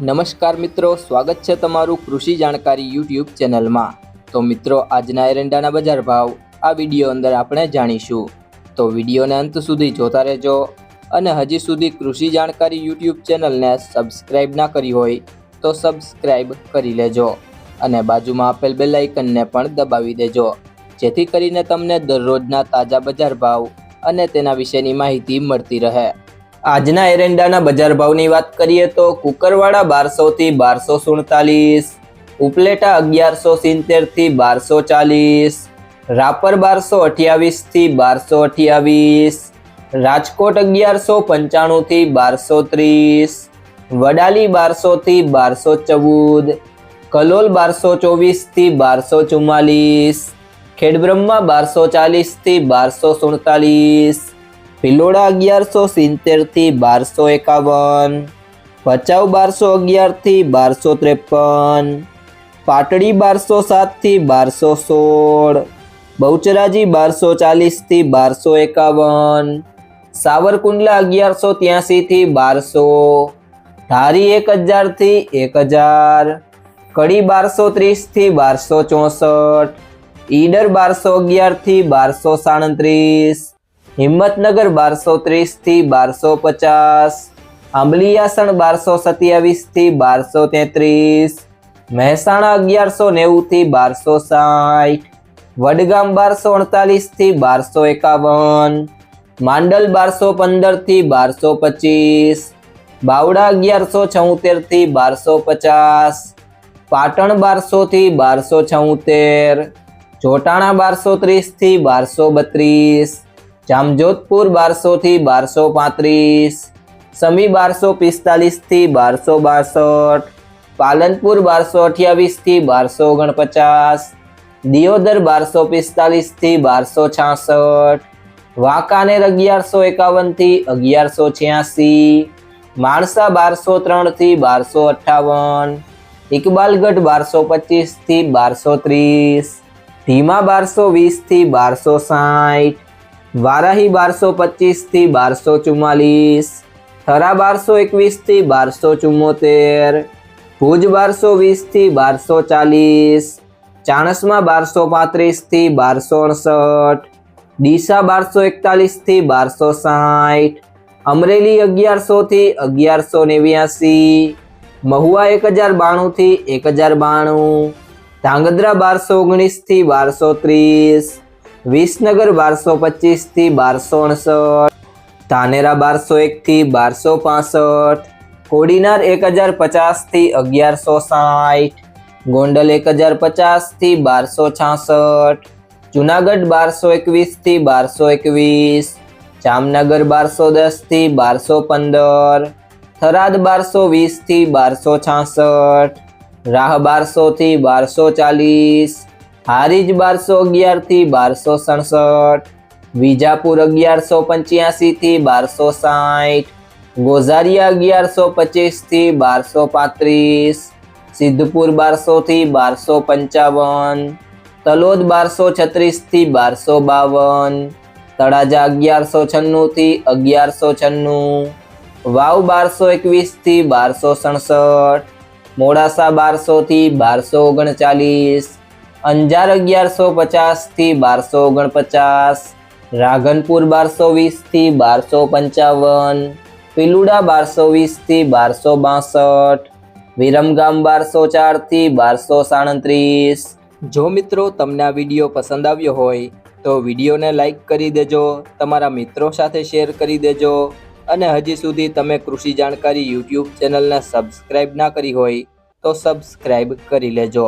નમસ્કાર મિત્રો, સ્વાગત છે તમારું કૃષિ જાણકારી યુટ્યુબ ચેનલમાં। તો મિત્રો, આજના એરંડાના બજાર ભાવ આ વિડીયો અંદર આપણે જાણીશું, તો વિડીયોને અંત સુધી જોતા રહેજો। અને હજી સુધી કૃષિ જાણકારી યુટ્યુબ ચેનલને સબસ્ક્રાઇબ ના કરી હોય તો સબસ્ક્રાઇબ કરી લેજો અને બાજુમાં આપેલ બેલ આઇકનને પણ દબાવી દેજો, જેથી કરીને તમને દરરોજના તાજા બજાર ભાવ અને તેના વિશેની માહિતી મળતી રહે। આજના એરંડાના બજાર ભાવની વાત કરીએ તો કુકરવાડા 1200 થી 1247, ઉપલેટા 1170 થી 1240, રાપર 1228 થી 1228, રાજકોટ 1195 થી 1230, વડાલી 1200 થી 1214, કલોલ 1224 થી 1244, ખેડબ્રહ્મા 1240 થી 1247, ભિલોડા 1170 થી 1251, ભચાઉ 1211 થી 1253, પાટડી 1207 થી 1216, બહુચરાજી 1240 થી 1251, સાવરકુંડલા 1183 થી 1200, ધારી 1000 થી 1000, કડી 1230 થી 1264, ઈડર 1211 થી 1237, હિંમતનગર 1230 થી 1250, આંબલિયાસણ 1227 થી 1233, મહેસાણા 1190 થી 1260, વડગામ 1248 થી 1251, માંડલ 1215 થી 1225, બાવડા 1176 થી 1250, પાટણ 1200 થી 1276, જોટાણા 1230 થી 1232, જામજોધપુર 1200 થી 1235, સમી 1245 થી 1262, પાલનપુર 1228 થી 1249, દિયોદર 1245 થી 1266, વાંકાનેર 1151 થી 1186, માણસા 1203 થી 1258, ઇકબાલગઢ 1225 થી 1230, ધીમા 1220 થી 1260, વારાહી 1225 થી 1244, થરા 1221 થી 1274, ભુજ 1220 થી 1240, ચાણસ્મા 1235 થી 1268, ડીસા 1241 થી 1260, અમરેલી 1100 થી 1189, મહુવા 1092 થી 1092, ધાંગધ્રા 1219 થી 1230, વિસનગર 1225 થી 1268, ધાનેરા 1201 થી 1265, કોડીનાર 1050 થી 1160, ગોંડલ 1050 થી 1266, જુનાગઢ 1221 થી 1221, જામનગર 1210 થી 1215, થરાદ 1220 થી 1266, રાહ 1200 થી 1240, હારીજ 1211 થી 1267, વિજાપુર 1185 થી 1260, ગોઝારિયા 1125 થી 1235, સિદ્ધપુર 1200 થી 1255, તલોદ 1236 થી 1252, તળાજા 1196 થી 1196, વાવ 1221 થી 1267, મોડાસા 1200 થી 1239, અંજાર 1150 થી 1249, રાધનપુર 1220 થી 1255, પિલુડા 1220 થી 1262, વિરમગામ 1204 થી 1237। જો મિત્રો, તમને આ વિડીયો પસંદ આવ્યો હોય તો વિડીયોને લાઈક કરી દેજો, તમારા મિત્રો સાથે શેર કરી દેજો અને હજી સુધી તમે કૃષિ જાણકારી યુટ્યુબ ચેનલને સબસ્ક્રાઇબ ના કરી હોય તો સબસ્ક્રાઇબ કરી લેજો।